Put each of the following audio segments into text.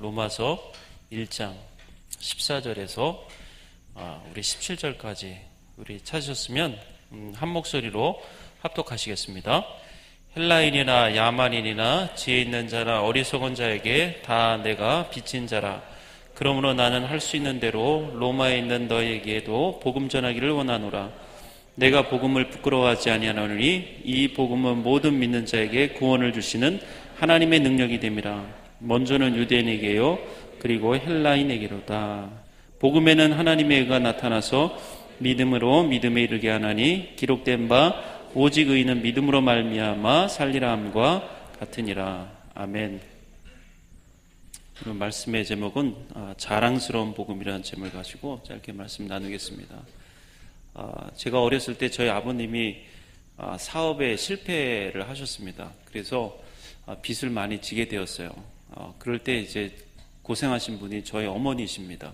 로마서 1장 14절에서 우리 17절까지 우리 찾으셨으면 한 목소리로 합독하시겠습니다. 헬라인이나 야만인이나 지혜 있는 자나 어리석은 자에게 다 내가 빚진 자라. 그러므로 나는 할 수 있는 대로 로마에 있는 너희에게도 복음 전하기를 원하노라. 내가 복음을 부끄러워하지 아니하노니 이 복음은 모든 믿는 자에게 구원을 주시는 하나님의 능력이 됨이라. 먼저는 유대인에게요 그리고 헬라인에게로다. 복음에는 하나님의 의가 나타나서 믿음으로 믿음에 이르게 하나니 기록된 바 오직 의인은 믿음으로 말미암아 살리라 함과 같으니라. 아멘. 오늘 말씀의 제목은 자랑스러운 복음이라는 제목을 가지고 짧게 말씀 나누겠습니다. 제가 어렸을 때 저희 아버님이 사업에 실패를 하셨습니다. 그래서 빚을 많이 지게 되었어요. 그럴 때 이제 고생하신 분이 저희 어머니십니다.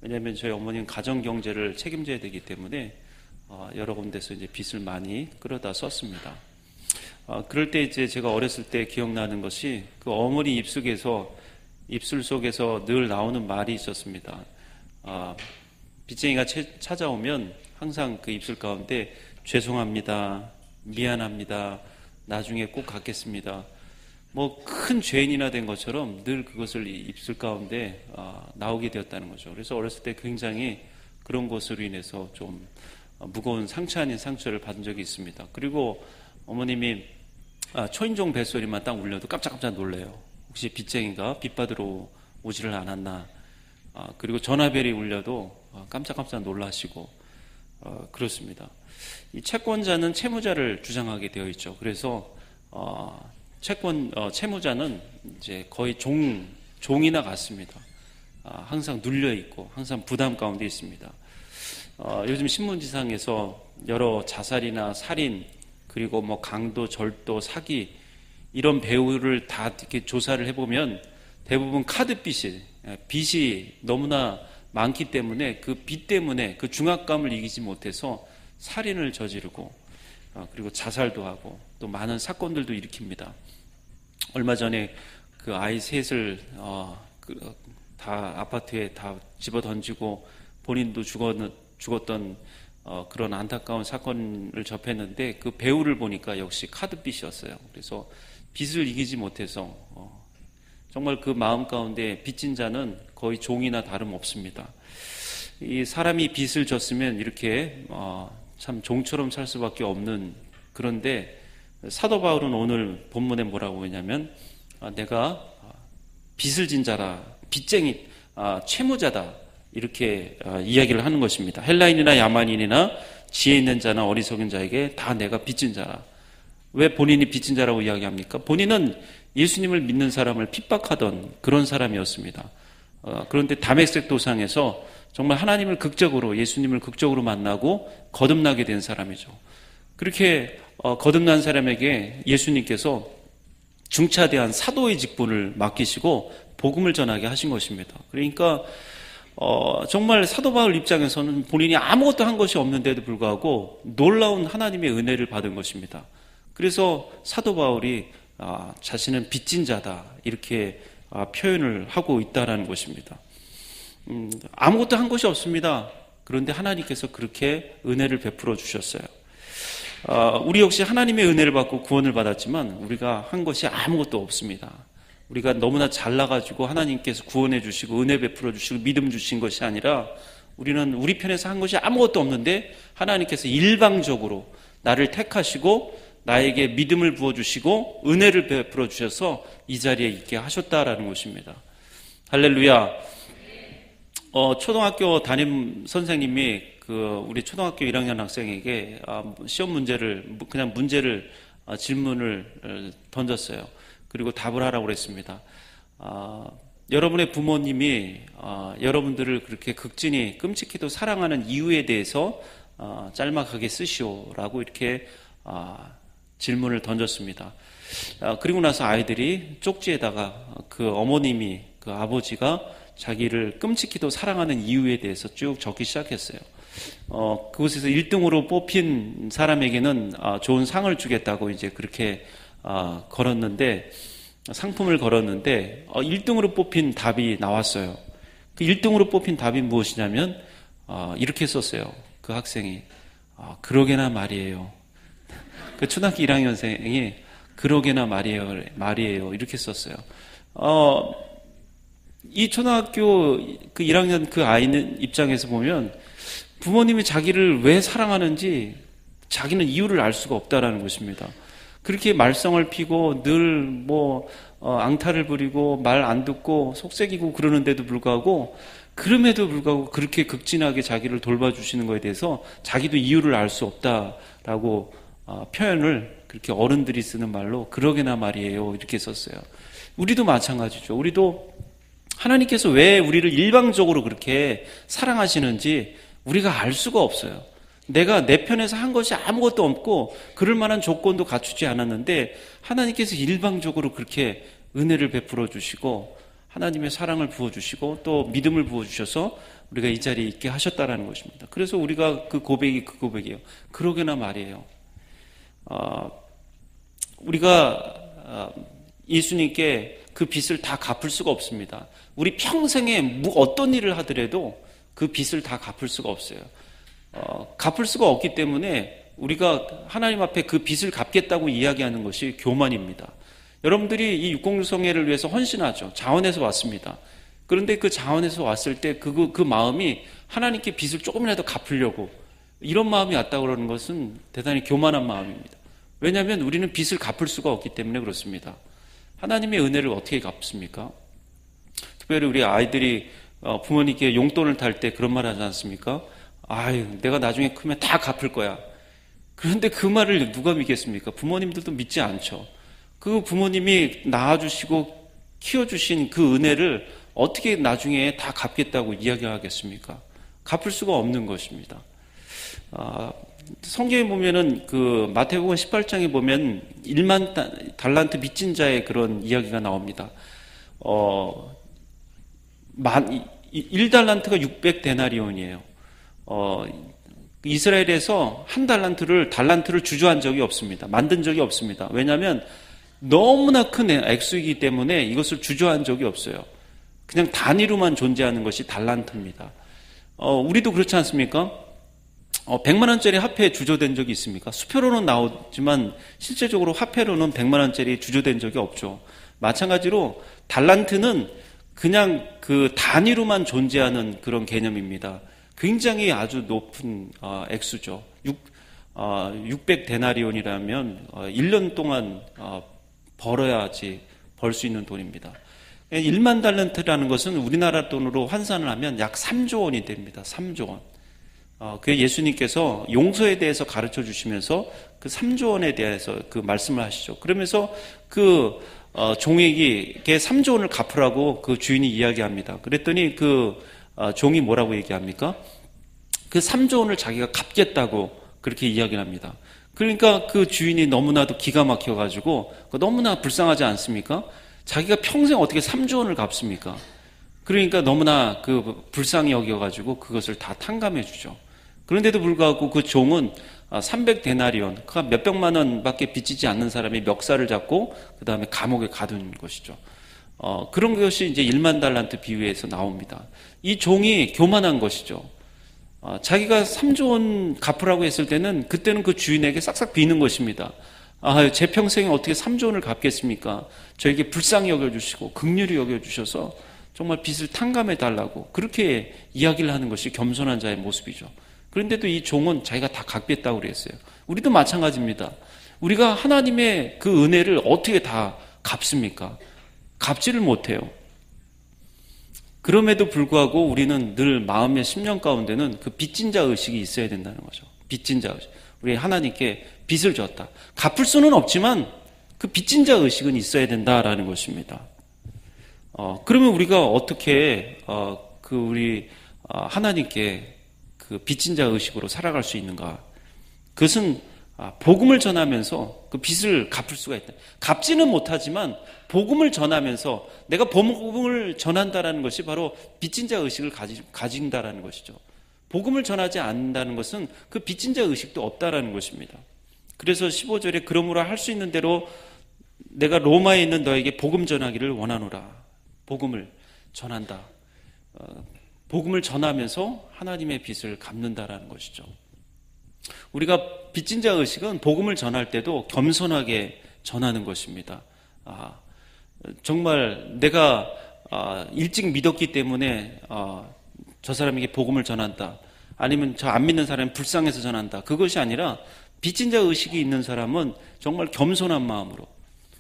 왜냐하면 저희 어머니는 가정 경제를 책임져야 되기 때문에 여러 군데서 이제 빚을 많이 끌어다 썼습니다. 그럴 때 이제 제가 어렸을 때 기억나는 것이 그 어머니 입술 속에서 늘 나오는 말이 있었습니다. 빚쟁이가 찾아오면 항상 그 입술 가운데 죄송합니다, 미안합니다, 나중에 꼭 갚겠습니다. 뭐 큰 죄인이나 된 것처럼 늘 그것을 입술 가운데 나오게 되었다는 거죠. 그래서 어렸을 때 굉장히 그런 것으로 인해서 좀 무거운 상처 아닌 상처를 받은 적이 있습니다. 그리고 어머님이 초인종 벨소리만 딱 울려도 깜짝깜짝 놀래요. 혹시 빚쟁이가 빚 받으러 오지를 않았나. 그리고 전화벨이 울려도 깜짝깜짝 놀라시고 그렇습니다. 이 채권자는 채무자를 주장하게 되어 있죠. 그래서 채무자는 이제 거의 종이나 같습니다. 항상 눌려 있고 항상 부담 가운데 있습니다. 요즘 신문지상에서 여러 자살이나 살인 그리고 뭐 강도, 절도, 사기 이런 배우를 다 이렇게 조사를 해보면 대부분 빚이 너무나 많기 때문에 그 빚 때문에 그 중압감을 이기지 못해서 살인을 저지르고 그리고 자살도 하고 또 많은 사건들도 일으킵니다. 얼마 전에 그 아이 셋을 다 아파트에 다 집어 던지고 본인도 죽었던 그런 안타까운 사건을 접했는데 그 배우를 보니까 역시 카드빚이었어요. 그래서 빚을 이기지 못해서 정말 그 마음 가운데 빚진 자는 거의 종이나 다름없습니다. 이 사람이 빚을 졌으면 이렇게 참 종처럼 살 수밖에 없는, 그런데 사도 바울은 오늘 본문에 뭐라고 하냐면 내가 빚을 진 자라, 빚쟁이, 채무자다 이렇게 이야기를 하는 것입니다. 헬라인이나 야만인이나 지혜 있는 자나 어리석은 자에게 다 내가 빚진 자라. 왜 본인이 빚진 자라고 이야기합니까? 본인은 예수님을 믿는 사람을 핍박하던 그런 사람이었습니다. 그런데 다메섹 도상에서 정말 하나님을 극적으로, 예수님을 극적으로 만나고 거듭나게 된 사람이죠. 그렇게 거듭난 사람에게 예수님께서 중차대한 사도의 직분을 맡기시고 복음을 전하게 하신 것입니다. 그러니까 정말 사도 바울 입장에서는 본인이 아무것도 한 것이 없는데도 불구하고 놀라운 하나님의 은혜를 받은 것입니다. 그래서 사도 바울이 자신은 빚진 자다 이렇게 표현을 하고 있다라는 것입니다. 아무것도 한 것이 없습니다. 그런데 하나님께서 그렇게 은혜를 베풀어 주셨어요. 우리 역시 하나님의 은혜를 받고 구원을 받았지만 우리가 한 것이 아무것도 없습니다. 우리가 너무나 잘나가지고 하나님께서 구원해 주시고 은혜 베풀어 주시고 믿음 주신 것이 아니라 우리는 우리 편에서 한 것이 아무것도 없는데 하나님께서 일방적으로 나를 택하시고 나에게 믿음을 부어주시고 은혜를 베풀어 주셔서 이 자리에 있게 하셨다라는 것입니다. 할렐루야. 초등학교 담임 선생님이 우리 초등학교 1학년 학생에게 시험 문제를 질문을 던졌어요. 그리고 답을 하라고 그랬습니다. 여러분의 부모님이 여러분들을 그렇게 극진히 끔찍히도 사랑하는 이유에 대해서 짤막하게 쓰시오라고 이렇게 질문을 던졌습니다. 그리고 나서 아이들이 쪽지에다가 그 어머님이, 그 아버지가 자기를 끔찍히도 사랑하는 이유에 대해서 쭉 적기 시작했어요. 그곳에서 1등으로 뽑힌 사람에게는 좋은 상을 주겠다고 이제 그렇게 걸었는데 상품을 걸었는데 1등으로 뽑힌 답이 나왔어요. 그 1등으로 뽑힌 답이 무엇이냐면 이렇게 썼어요. 그 학생이 그러게나 말이에요. 그 초등학교 1학년생이 그러게나 말이에요 이렇게 썼어요. 이 초등학교 그 1학년 그 아이는 입장에서 보면 부모님이 자기를 왜 사랑하는지 자기는 이유를 알 수가 없다라는 것입니다. 그렇게 말썽을 피고 늘 앙탈을 부리고 말 안 듣고 속색이고 그러는데도 불구하고 그럼에도 불구하고 그렇게 극진하게 자기를 돌봐주시는 것에 대해서 자기도 이유를 알 수 없다라고 표현을 그렇게 어른들이 쓰는 말로 그러게나 말이에요 이렇게 썼어요. 우리도 마찬가지죠. 우리도 하나님께서 왜 우리를 일방적으로 그렇게 사랑하시는지 우리가 알 수가 없어요. 내가 내 편에서 한 것이 아무것도 없고 그럴 만한 조건도 갖추지 않았는데 하나님께서 일방적으로 그렇게 은혜를 베풀어 주시고 하나님의 사랑을 부어주시고 또 믿음을 부어주셔서 우리가 이 자리에 있게 하셨다라는 것입니다. 그래서 우리가 그 고백이에요. 그러게나 말이에요. 우리가 예수님께 그 빚을 다 갚을 수가 없습니다. 우리 평생에 어떤 일을 하더라도 그 빚을 다 갚을 수가 없어요. 갚을 수가 없기 때문에 우리가 하나님 앞에 그 빚을 갚겠다고 이야기하는 것이 교만입니다. 여러분들이 이 606 성회를 위해서 헌신하죠. 자원해서 왔습니다. 그런데 그 자원해서 왔을 때 그 마음이 하나님께 빚을 조금이라도 갚으려고 이런 마음이 왔다고 그러는 것은 대단히 교만한 마음입니다. 왜냐하면 우리는 빚을 갚을 수가 없기 때문에 그렇습니다. 하나님의 은혜를 어떻게 갚습니까? 특별히 우리 아이들이 부모님께 용돈을 탈 때 그런 말 하지 않습니까? 아유, 내가 나중에 크면 다 갚을 거야. 그런데 그 말을 누가 믿겠습니까? 부모님들도 믿지 않죠. 그 부모님이 낳아주시고 키워주신 그 은혜를 어떻게 나중에 다 갚겠다고 이야기하겠습니까? 갚을 수가 없는 것입니다. 성경에 보면은 그 마태복음 18장에 보면 1만 달란트 빚진 자의 그런 이야기가 나옵니다. 1달란트가 600데나리온이에요. 이스라엘에서 한 달란트를 주저한 적이 없습니다. 만든 적이 없습니다. 왜냐하면 너무나 큰 액수이기 때문에 이것을 주저한 적이 없어요. 그냥 단위로만 존재하는 것이 달란트입니다. 우리도 그렇지 않습니까? 100만 원짜리 화폐 주저된 적이 있습니까? 수표로는 나오지만 실제적으로 화폐로는 100만 원짜리 주저된 적이 없죠. 마찬가지로 달란트는 그냥 그 단위로만 존재하는 그런 개념입니다. 굉장히 아주 높은 액수죠. 600데나리온이라면 1년 동안 벌어야지 벌 수 있는 돈입니다. 1만 달란트라는 것은 우리나라 돈으로 환산을 하면 약 3조 원이 됩니다. 3조 원. 그 예수님께서 용서에 대해서 가르쳐 주시면서 그 3조 원에 대해서 그 말씀을 하시죠. 그러면서 그 종에게 3조 원을 갚으라고 그 주인이 이야기합니다. 그랬더니 그 종이 뭐라고 얘기합니까? 그 3조 원을 자기가 갚겠다고 그렇게 이야기를 합니다. 그러니까 그 주인이 너무나도 기가 막혀가지고 너무나 불쌍하지 않습니까? 자기가 평생 어떻게 3조 원을 갚습니까? 그러니까 너무나 그 불쌍히 여겨가지고 그것을 다 탕감해 주죠. 그런데도 불구하고 그 종은 300데나리온, 그러니까 몇백만 원밖에 빚지지 않는 사람이 멱살을 잡고 그 다음에 감옥에 가둔 것이죠. 그런 것이 이제 1만 달란트 비유에서 나옵니다. 이 종이 교만한 것이죠. 자기가 3조 원 갚으라고 했을 때는 그때는 그 주인에게 싹싹 비는 것입니다. 제 평생에 어떻게 3조 원을 갚겠습니까? 저에게 불쌍히 여겨주시고 긍휼히 여겨주셔서 정말 빚을 탕감해 달라고 그렇게 이야기를 하는 것이 겸손한 자의 모습이죠. 그런데도 이 종은 자기가 다 갚겠다고 그랬어요. 우리도 마찬가지입니다. 우리가 하나님의 그 은혜를 어떻게 다 갚습니까? 갚지를 못해요. 그럼에도 불구하고 우리는 늘 마음의 심령 가운데는 그 빚진 자 의식이 있어야 된다는 거죠. 빚진 자 의식. 우리 하나님께 빚을 졌다. 갚을 수는 없지만 그 빚진 자 의식은 있어야 된다라는 것입니다. 그러면 우리가 어떻게 우리 하나님께 그 빚진 자 의식으로 살아갈 수 있는가? 그것은 복음을 전하면서 그 빚을 갚을 수가 있다. 갚지는 못하지만 복음을 전하면서 내가 복음을 전한다라는 것이 바로 빚진 자 의식을 가진다라는 것이죠. 복음을 전하지 않는다는 것은 그 빚진 자 의식도 없다라는 것입니다. 그래서 15절에 그러므로 할 수 있는 대로 내가 로마에 있는 너에게 복음 전하기를 원하노라. 복음을 전한다. 복음을 전하면서 하나님의 빚을 갚는다라는 것이죠. 우리가 빚진 자 의식은 복음을 전할 때도 겸손하게 전하는 것입니다. 정말 내가 일찍 믿었기 때문에 저 사람에게 복음을 전한다. 아니면 저 안 믿는 사람이 불쌍해서 전한다. 그것이 아니라 빚진 자 의식이 있는 사람은 정말 겸손한 마음으로,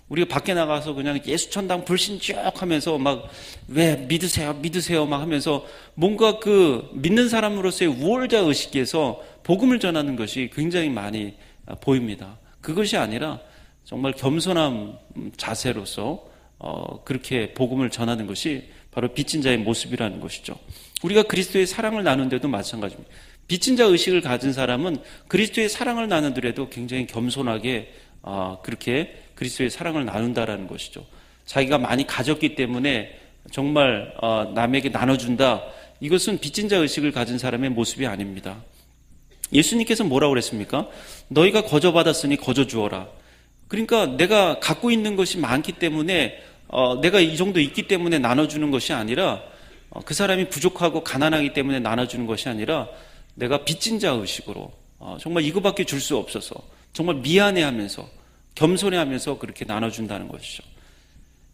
우리가 밖에 나가서 그냥 예수천당 불신쭉 하면서 막 왜 믿으세요 막 하면서 뭔가 그 믿는 사람으로서의 우월자 의식에서 복음을 전하는 것이 굉장히 많이 보입니다. 그것이 아니라 정말 겸손한 자세로서 그렇게 복음을 전하는 것이 바로 빚진 자의 모습이라는 것이죠. 우리가 그리스도의 사랑을 나누는데도 마찬가지입니다. 빚진 자 의식을 가진 사람은 그리스도의 사랑을 나누더라도 굉장히 겸손하게 그렇게 그리스도의 사랑을 나눈다라는 것이죠. 자기가 많이 가졌기 때문에 정말 남에게 나눠준다. 이것은 빚진 자 의식을 가진 사람의 모습이 아닙니다. 예수님께서 뭐라고 그랬습니까? 너희가 거저받았으니 거저 주어라. 그러니까 내가 갖고 있는 것이 많기 때문에 내가 이 정도 있기 때문에 나눠주는 것이 아니라 그 사람이 부족하고 가난하기 때문에 나눠주는 것이 아니라 내가 빚진 자 의식으로 정말 이거밖에 줄 수 없어서 정말 미안해하면서 겸손해하면서 그렇게 나눠준다는 것이죠.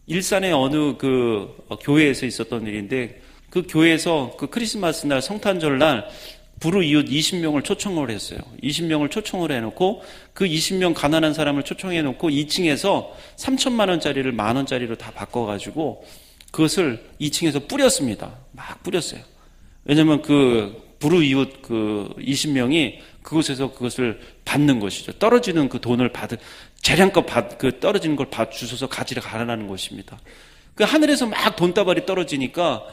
일산의 어느 그 교회에서 있었던 일인데 그 교회에서 그 크리스마스 날 성탄절 날 불우이웃 20명을 초청을 했어요. 20명을 초청을 해놓고 그 20명 가난한 사람을 초청해놓고 2층에서 3천만 원짜리를 10,000원짜리로 다 바꿔가지고 그것을 2층에서 뿌렸습니다. 막 뿌렸어요. 왜냐하면 그 불우이웃 그 20명이 그곳에서 그것을 받는 것이죠. 떨어지는 그 돈을 재량껏 그 떨어지는 걸 주셔서 가지러 가라는 것입니다. 그 하늘에서 막 돈다발이 떨어지니까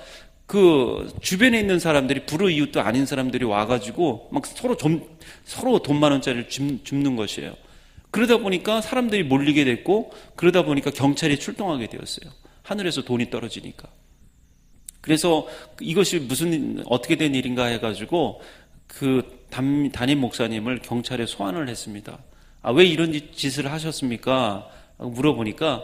그 주변에 있는 사람들이 불우이웃도 아닌 사람들이 와가지고 막 서로 돈 10,000원짜리를 줍는 것이에요. 그러다 보니까 사람들이 몰리게 됐고 그러다 보니까 경찰이 출동하게 되었어요. 하늘에서 돈이 떨어지니까. 그래서 이것이 어떻게 된 일인가 해가지고 그 담임 목사님을 경찰에 소환을 했습니다. 왜 이런 짓을 하셨습니까? 물어보니까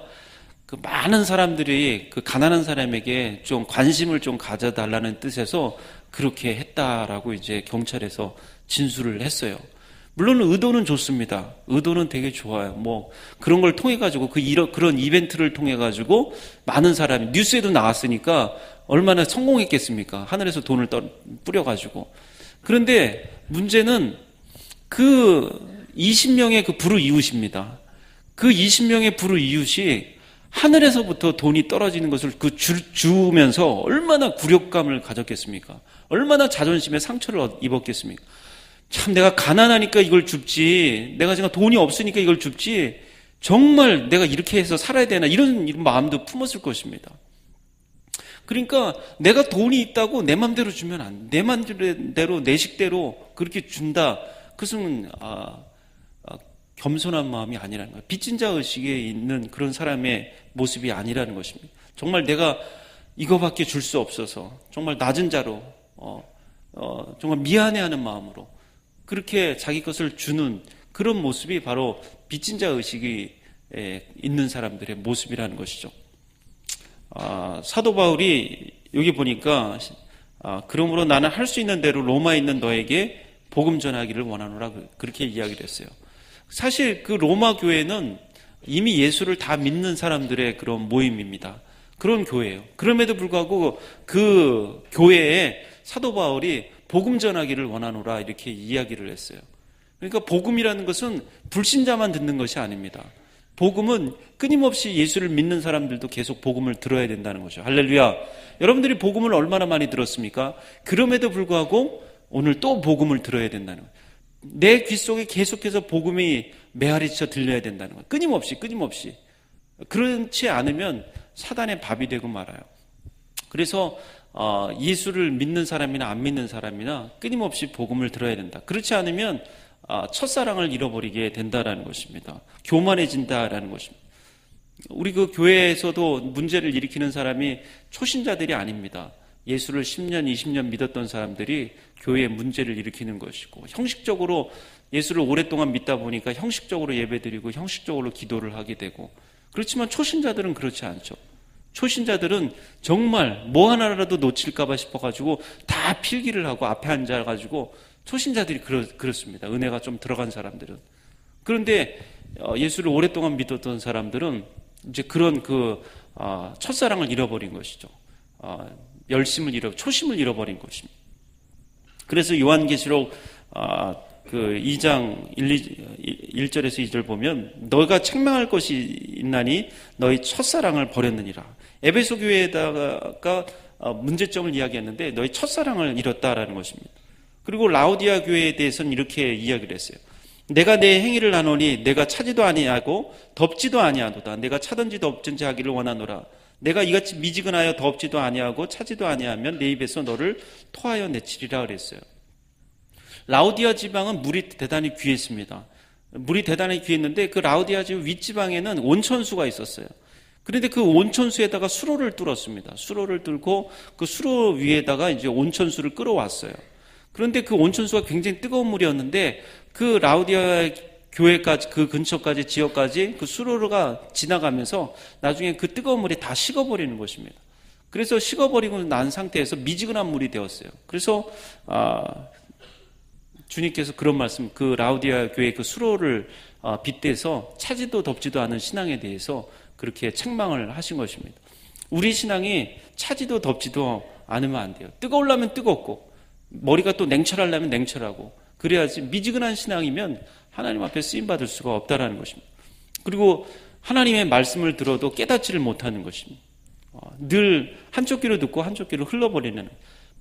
그 많은 사람들이 그 가난한 사람에게 좀 관심을 좀 가져달라는 뜻에서 그렇게 했다라고 이제 경찰에서 진술을 했어요. 물론 의도는 좋습니다. 의도는 되게 좋아요. 뭐 그런 걸 통해 가지고 그런 이벤트를 통해 가지고 많은 사람이 뉴스에도 나왔으니까 얼마나 성공했겠습니까? 하늘에서 돈을 뿌려 가지고. 그런데 문제는 그 20명의 그 불우이웃입니다. 그 20명의 불우이웃이 하늘에서부터 돈이 떨어지는 것을 주면서 얼마나 굴욕감을 가졌겠습니까? 얼마나 자존심에 상처를 입었겠습니까? 참 내가 가난하니까 이걸 줍지, 내가 지금 돈이 없으니까 이걸 줍지, 정말 내가 이렇게 해서 살아야 되나 이런 마음도 품었을 것입니다. 그러니까 내가 돈이 있다고 내 맘대로 주면 안 돼. 내 맘대로 내 식대로 그렇게 준다. 그것은 겸손한 마음이 아니라는 거예요. 빚진 자 의식에 있는 그런 사람의 모습이 아니라는 것입니다. 정말 내가 이거밖에 줄 수 없어서 정말 낮은 자로 정말 미안해하는 마음으로 그렇게 자기 것을 주는 그런 모습이 바로 빚진 자 의식이 있는 사람들의 모습이라는 것이죠. 사도 바울이 여기 보니까 그러므로 나는 할 수 있는 대로 로마에 있는 너에게 복음 전하기를 원하노라 그렇게 이야기를 했어요. 사실 그 로마 교회는 이미 예수를 다 믿는 사람들의 그런 모임입니다. 그런 교회예요. 그럼에도 불구하고 그 교회에 사도 바울이 복음 전하기를 원하노라 이렇게 이야기를 했어요. 그러니까 복음이라는 것은 불신자만 듣는 것이 아닙니다. 복음은 끊임없이 예수를 믿는 사람들도 계속 복음을 들어야 된다는 거죠. 할렐루야. 여러분들이 복음을 얼마나 많이 들었습니까? 그럼에도 불구하고 오늘 또 복음을 들어야 된다는 거예요. 내 귀 속에 계속해서 복음이 메아리쳐 들려야 된다는 거예요. 끊임없이. 그렇지 않으면 사단의 밥이 되고 말아요. 그래서 예수를 믿는 사람이나 안 믿는 사람이나 끊임없이 복음을 들어야 된다. 그렇지 않으면 첫사랑을 잃어버리게 된다라는 것입니다. 교만해진다라는 것입니다. 우리 그 교회에서도 문제를 일으키는 사람이 초신자들이 아닙니다. 예수를 10년, 20년 믿었던 사람들이 교회에 문제를 일으키는 것이고 형식적으로 예수를 오랫동안 믿다 보니까 형식적으로 예배드리고 형식적으로 기도를 하게 되고 그렇지만 초신자들은 그렇지 않죠. 초신자들은 정말 뭐 하나라도 놓칠까봐 싶어가지고 다 필기를 하고 앞에 앉아가지고 초신자들이 그렇습니다. 은혜가 좀 들어간 사람들은. 그런데 예수를 오랫동안 믿었던 사람들은 이제 그런 첫사랑을 잃어버린 것이죠. 초심을 잃어버린 것입니다. 그래서 요한계시록 2장 1절에서 2절 보면 너가 책망할 것이 있나니 너희 첫사랑을 버렸느니라. 에베소 교회에다가 문제점을 이야기했는데 너희 첫사랑을 잃었다라는 것입니다. 그리고 라오디아 교회에 대해서는 이렇게 이야기를 했어요. 내가 내 행위를 하노니 내가 차지도 아니하고 덥지도 아니하도다. 내가 차든지 덥든지 하기를 원하노라. 내가 이같이 미지근하여 덥지도 아니하고 차지도 아니하면 내 입에서 너를 토하여 내치리라 그랬어요. 라오디아 지방은 물이 대단히 귀했습니다. 물이 대단히 귀했는데 그 라오디아 지방 윗지방에는 온천수가 있었어요. 그런데 그 온천수에다가 수로를 뚫었습니다. 수로를 뚫고 그 수로 위에다가 이제 온천수를 끌어왔어요. 그런데 그 온천수가 굉장히 뜨거운 물이었는데 그 라오디아 교회까지 그 근처까지 지역까지 그 수로가 지나가면서 나중에 그 뜨거운 물이 다 식어버리는 것입니다. 그래서 식어버리고 난 상태에서 미지근한 물이 되었어요. 그래서 주님께서 그런 말씀, 그 라오디아 교회 그 수로를 빗대서 차지도 덥지도 않은 신앙에 대해서 그렇게 책망을 하신 것입니다. 우리 신앙이 차지도 덥지도 않으면 안 돼요. 뜨거우려면 뜨겁고 머리가 또 냉철하려면 냉철하고 그래야지. 미지근한 신앙이면 하나님 앞에 쓰임받을 수가 없다라는 것입니다. 그리고 하나님의 말씀을 들어도 깨닫지를 못하는 것입니다. 늘 한쪽 귀로 듣고 한쪽 귀로 흘려버리는,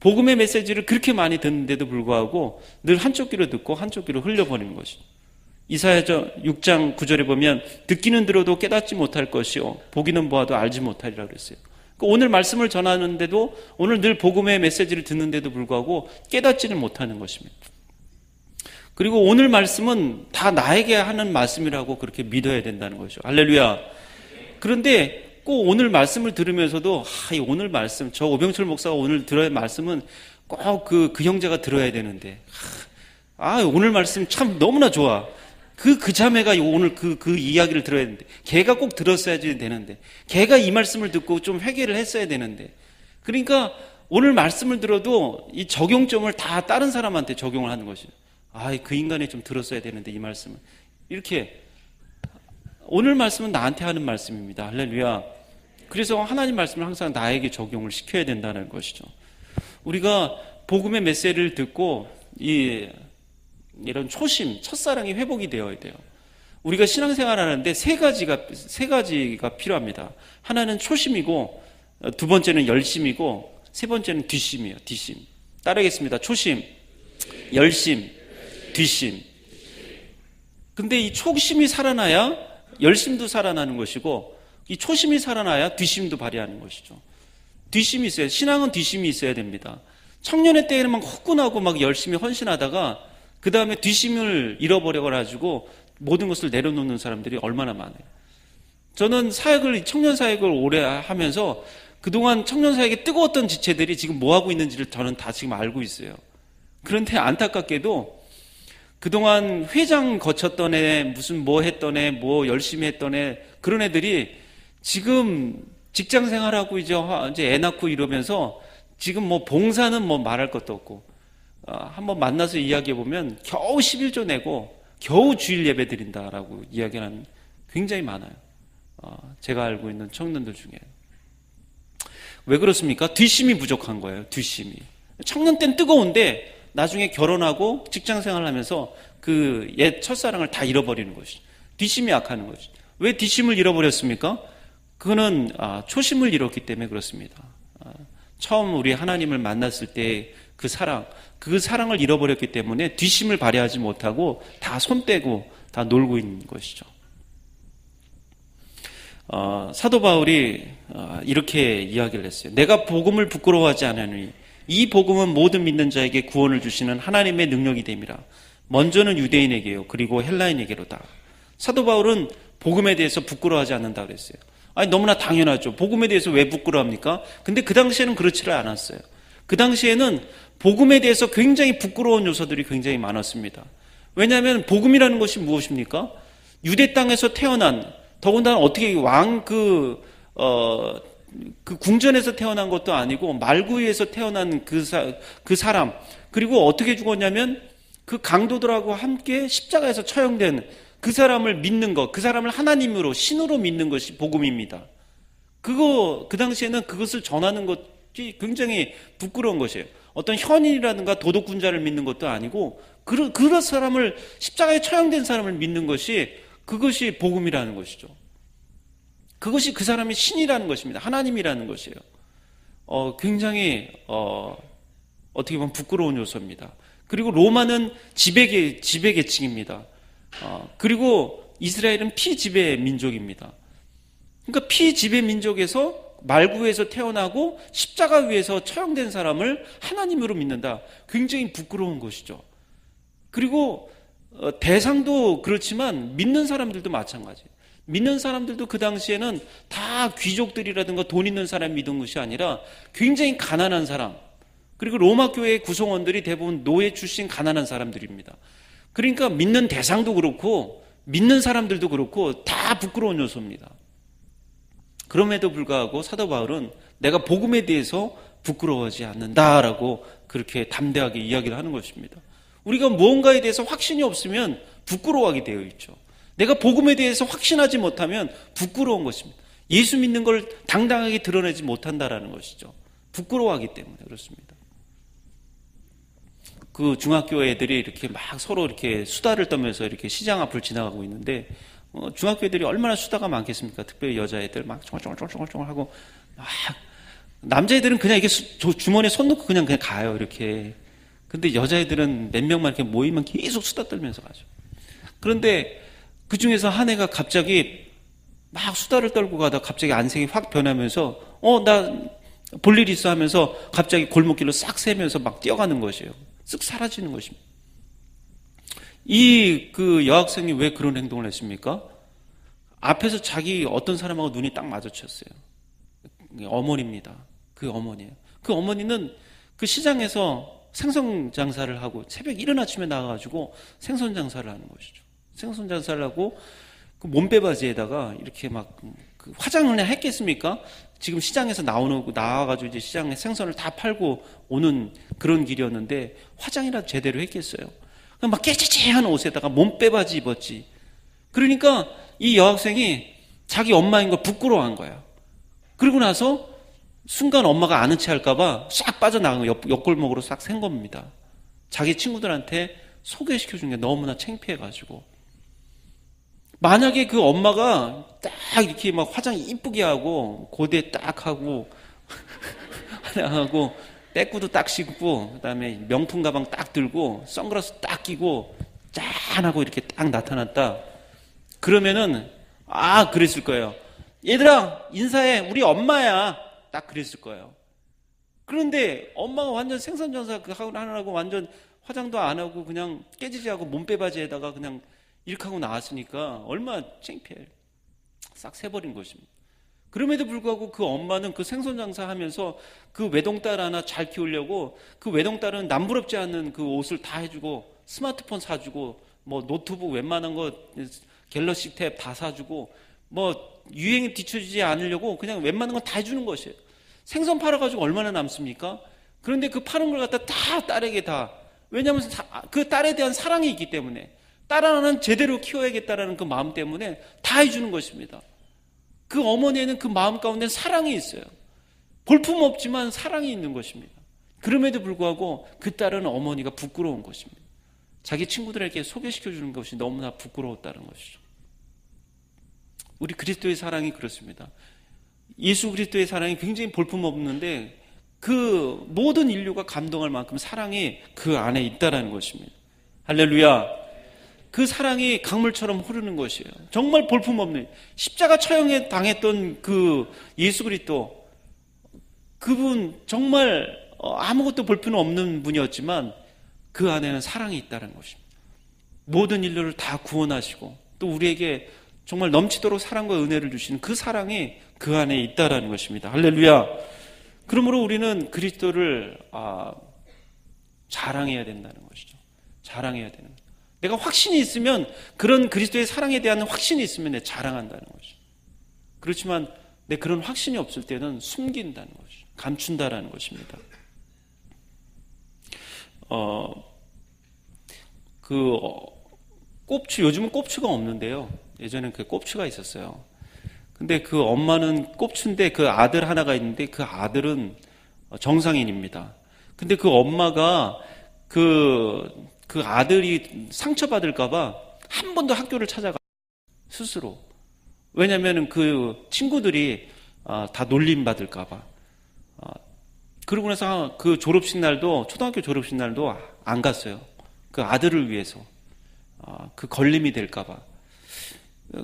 복음의 메시지를 그렇게 많이 듣는데도 불구하고 늘 한쪽 귀로 듣고 한쪽 귀로 흘려버리는 것입니다. 이사야 6장 9절에 보면 듣기는 들어도 깨닫지 못할 것이요 보기는 보아도 알지 못하리라 그랬어요. 오늘 말씀을 전하는데도, 오늘 늘 복음의 메시지를 듣는데도 불구하고 깨닫지는 못하는 것입니다. 그리고 오늘 말씀은 다 나에게 하는 말씀이라고 그렇게 믿어야 된다는 거죠. 할렐루야. 그런데 꼭 오늘 말씀을 들으면서도 오늘 말씀, 저 오병철 목사가 오늘 들어야 할 말씀은 꼭 그 형제가 들어야 되는데, 오늘 말씀 참 너무나 좋아. 그 자매가 오늘 그 이야기를 들어야 되는데, 걔가 꼭 들었어야지 되는데, 걔가 이 말씀을 듣고 좀 회개를 했어야 되는데. 그러니까 오늘 말씀을 들어도 이 적용점을 다 다른 사람한테 적용을 하는 것이죠. 그 인간이 좀 들었어야 되는데 이 말씀은. 이렇게 오늘 말씀은 나한테 하는 말씀입니다. 할렐루야. 그래서 하나님 말씀을 항상 나에게 적용을 시켜야 된다는 것이죠. 우리가 복음의 메시지를 듣고 이런 초심, 첫사랑이 회복이 되어야 돼요. 우리가 신앙생활 하는데 세 가지가 필요합니다. 하나는 초심이고, 두 번째는 열심이고, 세 번째는 뒷심이에요. 뒷심. 따르겠습니다. 초심, 열심, 뒷심. 근데 이 초심이 살아나야 열심도 살아나는 것이고, 이 초심이 살아나야 뒷심도 발휘하는 것이죠. 뒷심이 있어요. 신앙은 뒷심이 있어야 됩니다. 청년의 때에는 막 후끈하고 막 열심히 헌신하다가 그 다음에 뒷심을 잃어버려가지고 모든 것을 내려놓는 사람들이 얼마나 많아요. 저는 청년 사역을 오래 하면서 그동안 청년 사역에 뜨거웠던 지체들이 지금 뭐 하고 있는지를 저는 다 지금 알고 있어요. 그런데 안타깝게도 그동안 회장 거쳤던 애, 무슨 뭐 했던 애, 뭐 열심히 했던 애, 그런 애들이 지금 직장 생활하고 이제 애 낳고 이러면서 지금 뭐 봉사는 뭐 말할 것도 없고, 한번 만나서 이야기해 보면 겨우 11조 내고 겨우 주일 예배 드린다라고 이야기하는 굉장히 많아요. 제가 알고 있는 청년들 중에. 왜 그렇습니까? 뒷심이 부족한 거예요. 뒷심이. 청년 때는 뜨거운데 나중에 결혼하고 직장 생활을 하면서 그 옛 첫사랑을 다 잃어버리는 것이, 뒷심이 약하는 것이. 왜 뒷심을 잃어버렸습니까? 그거는 초심을 잃었기 때문에 그렇습니다. 처음 우리 하나님을 만났을 때 그 사랑을 잃어버렸기 때문에 뒷심을 발휘하지 못하고 다 손 떼고 다 놀고 있는 것이죠. 사도 바울이 이렇게 이야기를 했어요. 내가 복음을 부끄러워하지 않으니 이 복음은 모든 믿는 자에게 구원을 주시는 하나님의 능력이 됨이라. 먼저는 유대인에게요, 그리고 헬라인에게로다. 사도 바울은 복음에 대해서 부끄러워하지 않는다 그랬어요. 너무나 당연하죠. 복음에 대해서 왜 부끄러워합니까? 근데 그 당시에는 그렇지를 않았어요. 그 당시에는 복음에 대해서 굉장히 부끄러운 요소들이 굉장히 많았습니다. 왜냐하면 복음이라는 것이 무엇입니까? 유대 땅에서 태어난, 더군다나 어떻게 그 궁전에서 태어난 것도 아니고 말구이에서 태어난 그 사람, 그리고 어떻게 죽었냐면 그 강도들하고 함께 십자가에서 처형된 그 사람을 믿는 것, 그 사람을 하나님으로, 신으로 믿는 것이 복음입니다. 그 당시에는 그것을 전하는 것이 굉장히 부끄러운 것이에요. 어떤 현인이라든가 도덕군자를 믿는 것도 아니고, 그런 사람을, 십자가에 처형된 사람을 믿는 그것이 복음이라는 것이죠. 그것이 그 사람이 신이라는 것입니다. 하나님이라는 것이에요. 굉장히, 어떻게 보면 부끄러운 요소입니다. 그리고 로마는 지배계층입니다. 그리고 이스라엘은 피지배 민족입니다. 그러니까 피지배 민족에서 말구에서 태어나고 십자가 위에서 처형된 사람을 하나님으로 믿는다. 굉장히 부끄러운 것이죠. 그리고 대상도 그렇지만 믿는 사람들도 마찬가지예요. 믿는 사람들도 그 당시에는 다 귀족들이라든가 돈 있는 사람 믿은 것이 아니라 굉장히 가난한 사람, 그리고 로마 교회의 구성원들이 대부분 노예 출신 가난한 사람들입니다. 그러니까 믿는 대상도 그렇고 믿는 사람들도 그렇고 다 부끄러운 요소입니다. 그럼에도 불구하고 사도 바울은 내가 복음에 대해서 부끄러워하지 않는다라고 그렇게 담대하게 이야기를 하는 것입니다. 우리가 무언가에 대해서 확신이 없으면 부끄러워하게 되어 있죠. 내가 복음에 대해서 확신하지 못하면 부끄러운 것입니다. 예수 믿는 걸 당당하게 드러내지 못한다라는 것이죠. 부끄러워하기 때문에 그렇습니다. 그 중학교 애들이 이렇게 막 서로 이렇게 수다를 떨면서 이렇게 시장 앞을 지나가고 있는데, 중학교 애들이 얼마나 수다가 많겠습니까? 특별히 여자애들 막 쫑쫑쫑쫑쫑 하고, 막, 남자애들은 그냥 이게 주머니에 손 넣고 그냥 가요, 이렇게. 근데 여자애들은 몇 명만 이렇게 모이면 계속 수다 떨면서 가죠. 그런데 그 중에서 한 애가 갑자기 막 수다를 떨고 가다 갑자기 안색이 확 변하면서, 나 볼 일 있어 하면서 갑자기 골목길로 싹 새면서 막 뛰어가는 것이에요. 쓱 사라지는 것입니다. 그 여학생이 왜 그런 행동을 했습니까? 앞에서 자기 어떤 사람하고 눈이 딱 마주쳤어요. 어머니입니다. 그 어머니예요. 그 어머니는 그 시장에서 생선 장사를 하고 새벽 이른 아침에 나와가지고 생선 장사를 하는 것이죠. 생선 장사를 하고 그 몸빼바지에다가 이렇게 막 그 화장을 그냥 했겠습니까? 지금 시장에서 나와가지고 이제 시장에 생선을 다 팔고 오는 그런 길이었는데 화장이라도 제대로 했겠어요? 그냥 막 깨지지한 옷에다가 몸빼바지 입었지. 그러니까 이 여학생이 자기 엄마인 걸 부끄러워한 거야. 그러고 나서 순간 엄마가 아는 체 할까봐 싹 빠져나간 거, 옆골목으로 싹 샌 겁니다. 자기 친구들한테 소개시켜준 게 너무나 창피해가지고. 만약에 그 엄마가 딱 이렇게 막 화장 이쁘게 하고 고대 딱 하고 하고 빼꾸도 딱 씻고 그다음에 명품 가방 딱 들고 선글라스 딱 끼고 짠하고 이렇게 딱 나타났다. 그러면은 그랬을 거예요. 얘들아 인사해, 우리 엄마야. 딱 그랬을 거예요. 그런데 엄마가 완전 생선전사 하느라고 완전 화장도 안 하고 그냥 깨지지 하고 몸빼바지에다가 그냥 이렇게 하고 나왔으니까 얼마나 창피해요. 싹 새버린 것입니다. 그럼에도 불구하고 그 엄마는 그 생선 장사하면서 그 외동딸 하나 잘 키우려고 그 외동딸은 남부럽지 않은 그 옷을 다 해주고 스마트폰 사주고 뭐 노트북 웬만한 거 갤럭시 탭 다 사주고 뭐 유행에 뒤처지지 않으려고 그냥 웬만한 건 다 해주는 것이에요. 생선 팔아가지고 얼마나 남습니까? 그런데 그 파는 걸 갖다 다 딸에게 다, 왜냐하면 그 딸에 대한 사랑이 있기 때문에, 딸 하나는 제대로 키워야겠다라는 그 마음 때문에 다 해주는 것입니다. 그 어머니에는 그 마음 가운데 사랑이 있어요. 볼품없지만 사랑이 있는 것입니다. 그럼에도 불구하고 그 딸은 어머니가 부끄러운 것입니다. 자기 친구들에게 소개시켜주는 것이 너무나 부끄러웠다는 것이죠. 우리 그리스도의 사랑이 그렇습니다. 예수 그리스도의 사랑이 굉장히 볼품없는데 그 모든 인류가 감동할 만큼 사랑이 그 안에 있다는 것입니다. 할렐루야. 그 사랑이 강물처럼 흐르는 것이에요. 정말 볼품없는, 십자가 처형에 당했던 그 예수 그리스도, 그분 정말 아무것도 볼품 없는 분이었지만 그 안에는 사랑이 있다는 것입니다. 모든 인류를 다 구원하시고 또 우리에게 정말 넘치도록 사랑과 은혜를 주시는 그 사랑이 그 안에 있다는 것입니다. 할렐루야. 그러므로 우리는 그리스도를 자랑해야 된다는 것이죠. 자랑해야 되는 거예요. 내가 확신이 있으면, 그런 그리스도의 사랑에 대한 확신이 있으면 내 자랑한다는 거죠. 그렇지만 내 그런 확신이 없을 때는 숨긴다는 거죠. 감춘다라는 것입니다. 꼽추, 요즘은 꼽추가 없는데요. 예전엔 그 꼽추가 있었어요. 근데 그 엄마는 꼽추인데 그 아들 하나가 있는데 그 아들은 정상인입니다. 근데 그 엄마가 그 아들이 상처받을까봐 한 번도 학교를 찾아가, 스스로. 왜냐면은 그 친구들이 다 놀림받을까봐. 그러고 나서 그 졸업식 날도, 초등학교 졸업식 날도 안 갔어요. 그 아들을 위해서. 그 걸림이 될까봐.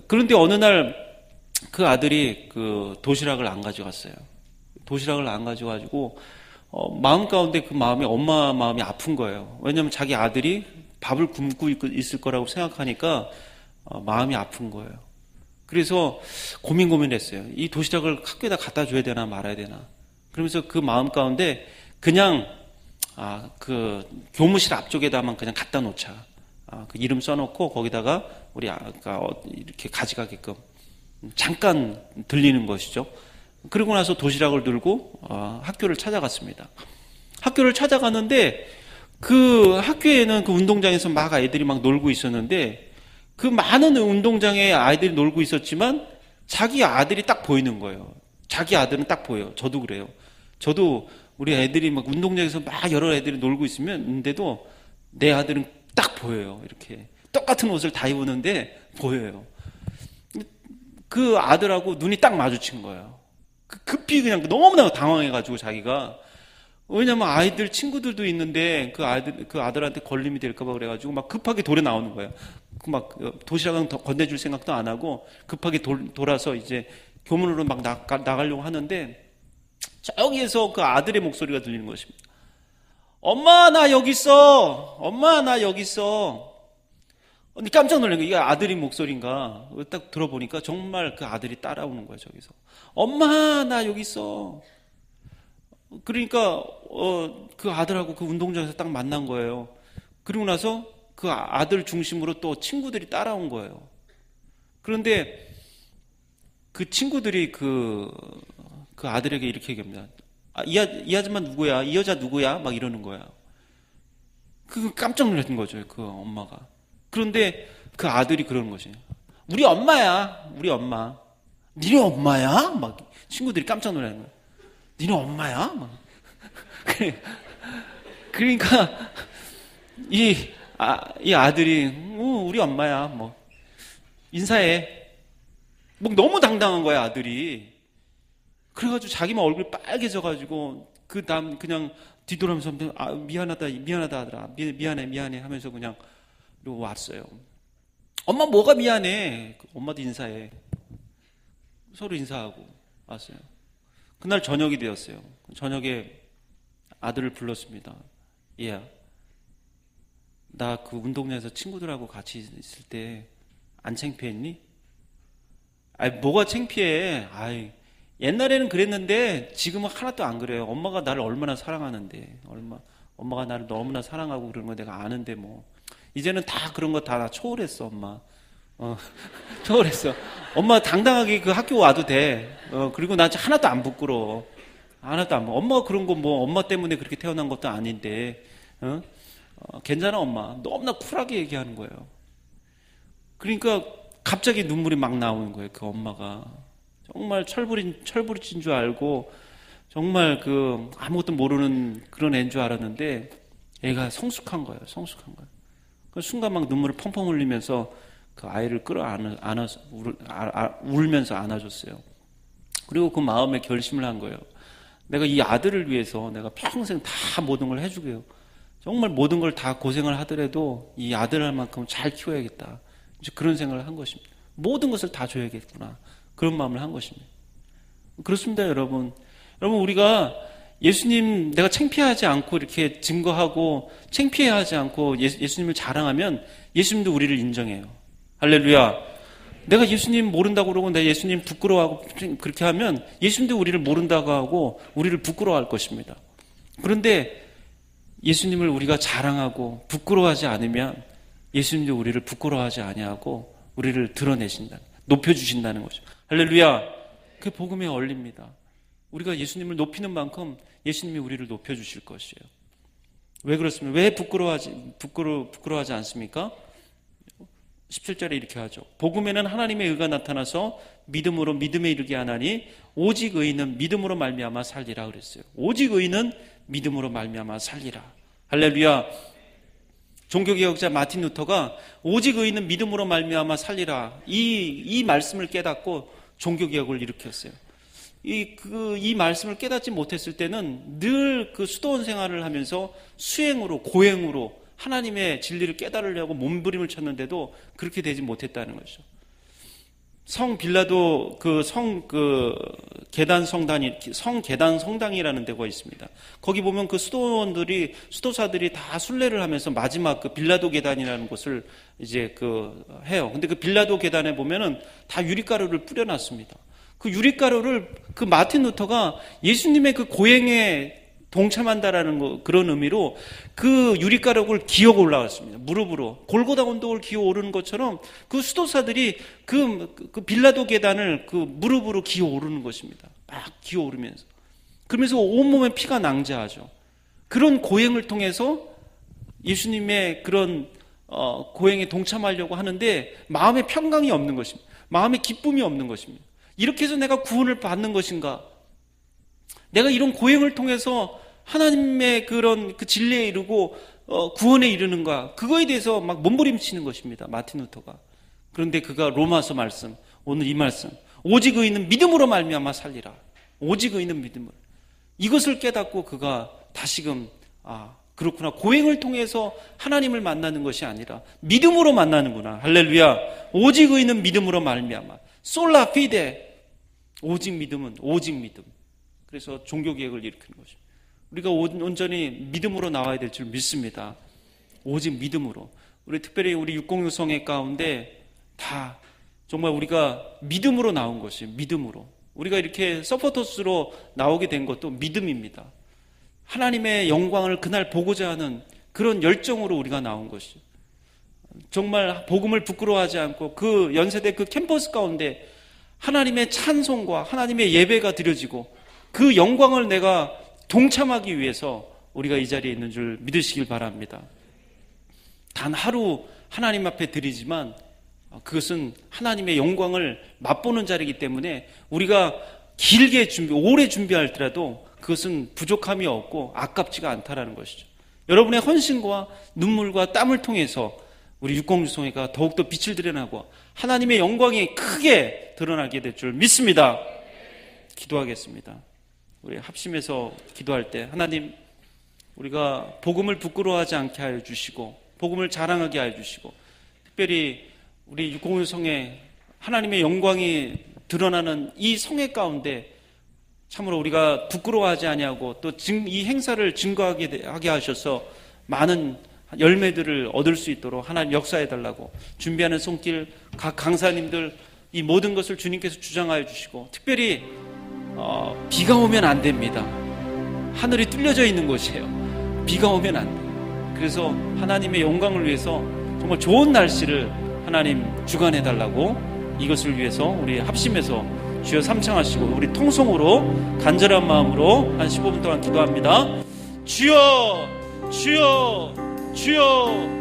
그런데 어느 날 그 아들이 그 도시락을 안 가져갔어요. 도시락을 안 가져가지고, 마음 가운데 그 마음이, 엄마 마음이 아픈 거예요. 왜냐면 자기 아들이 밥을 굶고 있을 거라고 생각하니까, 마음이 아픈 거예요. 그래서 고민했어요. 이 도시락을 학교에다 갖다 줘야 되나 말아야 되나. 그러면서 그 마음 가운데 그냥, 그 교무실 앞쪽에다만 그냥 갖다 놓자. 그 이름 써놓고 거기다가 우리 아가 이렇게 가져가게끔 잠깐 들리는 것이죠. 그러고 나서 도시락을 들고 학교를 찾아갔습니다. 학교를 찾아갔는데 그 학교에는 그 운동장에서 막 아이들이 막 놀고 있었는데, 그 많은 운동장에 아이들이 놀고 있었지만 자기 아들이 딱 보이는 거예요. 자기 아들은 딱 보여요. 저도 그래요. 저도 우리 애들이 막 운동장에서 막 여러 애들이 놀고 있는데도 내 아들은 딱 보여요. 이렇게 똑같은 옷을 다 입었는데 보여요. 그 아들하고 눈이 딱 마주친 거예요. 급히 그냥 너무나 당황해가지고 자기가, 왜냐면 아이들 친구들도 있는데 그 아들한테 걸림이 될까봐 그래가지고 막 급하게 돌에 나오는 거예요. 막 도시락은 건네줄 생각도 안 하고 급하게 돌아서 이제 교문으로 막 나가려고 하는데, 저기에서 그 아들의 목소리가 들리는 것입니다. 엄마 나 여기 있어. 엄마 나 여기 있어. 깜짝 놀란 거예요. 이게 아들이 목소리인가 딱 들어보니까 정말 그 아들이 따라오는 거예요. 저기서 엄마 나 여기 있어. 그러니까 그 아들하고 그 운동장에서 딱 만난 거예요. 그리고 나서 그 아들 중심으로 또 친구들이 따라온 거예요. 그런데 그 친구들이 그 아들에게 이렇게 얘기합니다. 이 아줌마 누구야? 이 여자 누구야? 막 이러는 거야. 깜짝 놀랐던 거죠, 그 엄마가. 그런데 그 아들이 그러는 것이, 우리 엄마야, 우리 엄마. 니네 엄마야? 막 친구들이 깜짝 놀라는 거야. 니네 엄마야? 막. 그러니까 이 아들이 우리 엄마야, 뭐 인사해. 뭐 너무 당당한 거야, 아들이. 그래가지고 자기만 얼굴이 빨개져가지고 그 다음 그냥 뒤돌아면서 미안하다 아들아, 미안해 하면서 그냥 이러고 왔어요. 엄마 뭐가 미안해? 엄마도 인사해. 서로 인사하고 왔어요. 그날 저녁이 되었어요. 저녁에 아들을 불렀습니다. 얘야, 나 그 운동장에서 친구들하고 같이 있을 때 안 창피했니? 뭐가 창피해? 옛날에는 그랬는데 지금은 하나도 안 그래요. 엄마가 나를 얼마나 사랑하는데, 엄마가 나를 너무나 사랑하고 그러는 거 내가 아는데 뭐. 이제는 다 그런 거 다 초월했어, 엄마. 초월했어. 엄마 당당하게 그 학교 와도 돼. 그리고 나 하나도 안 부끄러워. 하나도 안 부끄러워. 엄마가 그런 거 뭐 엄마 때문에 그렇게 태어난 것도 아닌데, 괜찮아, 엄마. 너무나 쿨하게 얘기하는 거예요. 그러니까 갑자기 눈물이 막 나오는 거예요, 그 엄마가. 정말 철부리친 줄 알고, 정말 아무것도 모르는 그런 애인 줄 알았는데, 애가 성숙한 거예요, 성숙한 거예요. 그 순간 막 눈물을 펑펑 흘리면서 그 아이를 안아서 울면서 안아줬어요. 그리고 그 마음에 결심을 한 거예요. 내가 이 아들을 위해서 내가 평생 다 모든 걸 해주게요. 정말 모든 걸 다 고생을 하더라도 이 아들할 만큼 잘 키워야겠다. 이제 그런 생각을 한 것입니다. 모든 것을 다 줘야겠구나. 그런 마음을 한 것입니다. 그렇습니다, 여러분. 여러분, 우리가 예수님, 내가 창피하지 않고 이렇게 증거하고 창피해하지 않고 예수님을 자랑하면 예수님도 우리를 인정해요. 할렐루야. 내가 예수님 모른다고 그러고 내가 예수님 부끄러워하고 그렇게 하면 예수님도 우리를 모른다고 하고 우리를 부끄러워할 것입니다. 그런데 예수님을 우리가 자랑하고 부끄러워하지 않으면 예수님도 우리를 부끄러워하지 아니하고 우리를 드러내신다, 높여주신다는 거죠. 할렐루야. 그게 복음의 원리입니다. 우리가 예수님을 높이는 만큼 예수님이 우리를 높여주실 것이에요. 왜 그렇습니까? 왜 부끄러워하지 않습니까? 17절에 이렇게 하죠. 복음에는 하나님의 의가 나타나서 믿음으로 믿음에 이르게 하나니 오직 의인은 믿음으로 말미암아 살리라 그랬어요. 오직 의인은 믿음으로 말미암아 살리라. 할렐루야. 종교개혁자 마틴 루터가 오직 의인은 믿음으로 말미암아 살리라, 이 말씀을 깨닫고 종교개혁을 일으켰어요. 이 말씀을 깨닫지 못했을 때는 늘 그 수도원 생활을 하면서 수행으로, 고행으로 하나님의 진리를 깨달으려고 몸부림을 쳤는데도 그렇게 되지 못했다는 거죠. 성 빌라도 계단 성당이라는 데가 있습니다. 거기 보면 그 수도사들이 다 순례를 하면서 마지막 그 빌라도 계단이라는 곳을 이제 해요. 근데 그 빌라도 계단에 보면은 다 유리가루를 뿌려놨습니다. 그 유리가루를 그 마틴 루터가 예수님의 그 고행에 동참한다라는 그런 의미로 그 유리가루를 기어 올라갔습니다. 무릎으로 골고다 언덕을 기어 오르는 것처럼 그 수도사들이 그 빌라도 계단을 그 무릎으로 기어 오르는 것입니다. 막 기어 오르면서, 그러면서 온몸에 피가 낭자하죠. 그런 고행을 통해서 예수님의 그런 고행에 동참하려고 하는데 마음에 평강이 없는 것입니다. 마음에 기쁨이 없는 것입니다. 이렇게 해서 내가 구원을 받는 것인가? 내가 이런 고행을 통해서 하나님의 그런 그 진리에 이르고 구원에 이르는가? 그거에 대해서 막 몸부림치는 것입니다, 마틴 루터가. 그런데 그가 로마서 말씀, 오늘 이 말씀, 오직 의인은 믿음으로 말미암아 살리라. 오직 의인은 믿음으로. 이것을 깨닫고 그가 다시금 그렇구나, 고행을 통해서 하나님을 만나는 것이 아니라 믿음으로 만나는구나. 할렐루야. 오직 의인은 믿음으로 말미암아. 솔라 피데. 오직 믿음은 오직 믿음. 그래서 종교개혁을 일으키는 것입니다. 우리가 온전히 믿음으로 나와야 될 줄 믿습니다. 오직 믿음으로. 특별히 우리 606 성회 가운데 다 정말 우리가 믿음으로 나온 것이, 믿음으로. 우리가 이렇게 서포터스로 나오게 된 것도 믿음입니다. 하나님의 영광을 그날 보고자 하는 그런 열정으로 우리가 나온 것이, 정말 복음을 부끄러워하지 않고 그 연세대 그 캠퍼스 가운데 하나님의 찬송과 하나님의 예배가 드려지고 그 영광을 내가 동참하기 위해서 우리가 이 자리에 있는 줄 믿으시길 바랍니다. 단 하루 하나님 앞에 드리지만 그것은 하나님의 영광을 맛보는 자리이기 때문에 우리가 길게 오래 준비할지라도 그것은 부족함이 없고 아깝지가 않다라는 것이죠. 여러분의 헌신과 눈물과 땀을 통해서 우리 606 성회가 더욱더 빛을 드러나고 하나님의 영광이 크게 드러나게 될 줄 믿습니다. 기도하겠습니다. 우리 합심해서 기도할 때, 하나님, 우리가 복음을 부끄러워하지 않게 하여 주시고 복음을 자랑하게 하여 주시고, 특별히 우리 606 성회 하나님의 영광이 드러나는 이 성회 가운데 참으로 우리가 부끄러워하지 아니하고 또 이 행사를 증거하게 하셔서 많은 열매들을 얻을 수 있도록 하나님 역사해 달라고, 준비하는 손길 각 강사님들 이 모든 것을 주님께서 주장하여 주시고, 특별히 비가 오면 안 됩니다. 하늘이 뚫려져 있는 곳이에요. 비가 오면 안 돼요. 그래서 하나님의 영광을 위해서 정말 좋은 날씨를 하나님 주관해 달라고, 이것을 위해서 우리 합심해서 주여 삼창하시고 우리 통성으로 간절한 마음으로 한 15분 동안 기도합니다. 주여, 주여, 주여.